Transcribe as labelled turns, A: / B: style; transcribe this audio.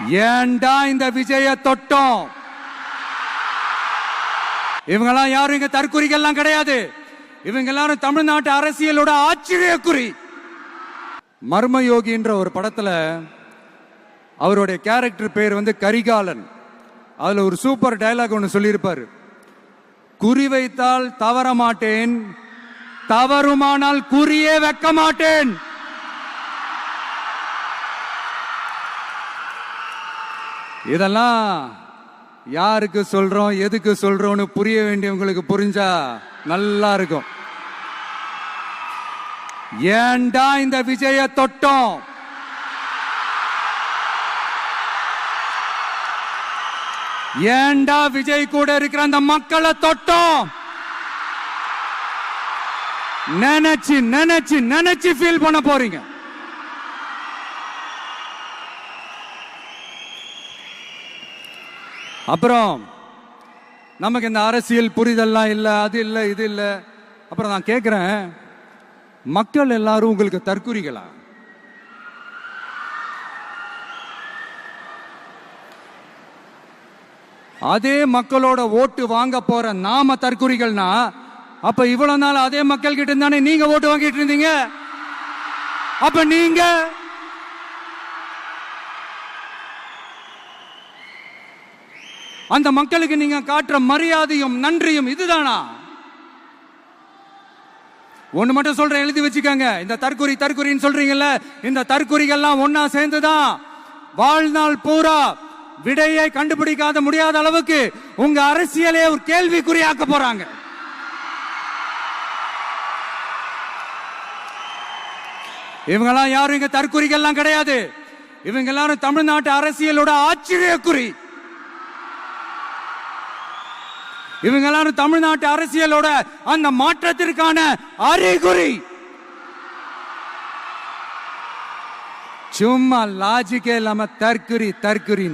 A: ஏண்டா இந்த விஜய தொட்டோம்? இவங்கெல்லாம் யாரும் இங்க தற்குறிகள்லாம் கிடையாது. இவங்க எல்லாரும் தமிழ்நாட்டு அரசியலோட ஆச்சரியக்குறி. மர்மயோகின்ற ஒரு படத்துல அவருடைய கேரக்டர் பேர் கரிகாலன். அதுல ஒரு சூப்பர் டயலாக் ஒன்று சொல்லியிருப்பாரு. குறி வைத்தால் தவற மாட்டேன், தவறுமானால் குறியே வைக்க மாட்டேன். இதெல்லாம் யாருக்கு சொல்றோம், எதுக்கு சொல்றோம்னு புரிய வேண்டியவங்களுக்கு புரிஞ்சா நல்லா இருக்கும். ஏண்டா இந்த விஜய தொட்டோம்? ஏண்டா விஜய் கூட இருக்கிற அந்த மக்களை தொட்டோம்? நினைச்சு நினைச்சு நினைச்சு ஃபீல் பண்ண போறீங்க. அப்புறம் நமக்கு இந்த அரசியல் புரிதல்லாம் இல்லை, அது இல்லை, இது இல்லை. அப்புறம் நான் கேட்கிறேன், மக்கள் எல்லாரும் உங்களுக்கு தற்குறிகளா? அதே மக்களோட ஓட்டு வாங்க போற நாம தற்குறிகள்னா, அப்ப இவ்வளவு நாள் அதே மக்கள் கிட்ட இருந்தானே நீங்க ஓட்டு வாங்கிட்டு இருந்தீங்க. அப்ப நீங்க அந்த மக்களுக்கு நீங்க காட்டுற மரியாதையும் நன்றியும் இதுதானா? ஒண்ணு மட்டும் சொல்றேன், எழுதி வச்சுக்கோங்க. இந்த தற்குறி தற்குறின்னு சொல்றீங்கல்ல, இந்த தற்குறிகள்லாம் ஒன்னா சேர்ந்துதான் வாழ்நாள் பூரா விடையை கண்டுபிடிக்காத முடியாத அளவுக்கு உங்க அரசியலே ஒரு கேள்விக்குறியாக்க போறாங்க. இவங்கெல்லாம் யாரும் இங்க தற்குறிகள்லாம் கிடையாது. இவங்க எல்லாரும் தமிழ்நாட்டு அரசியலோட ஆச்சரியக்குறி. இவங்க எல்லாரும் தமிழ்நாட்டு அரசியலோட அந்த மாற்றத்திற்கான அறிகுறி. சும்மா லாஜிக்கே இல்லாம தற்குறி தற்குறி.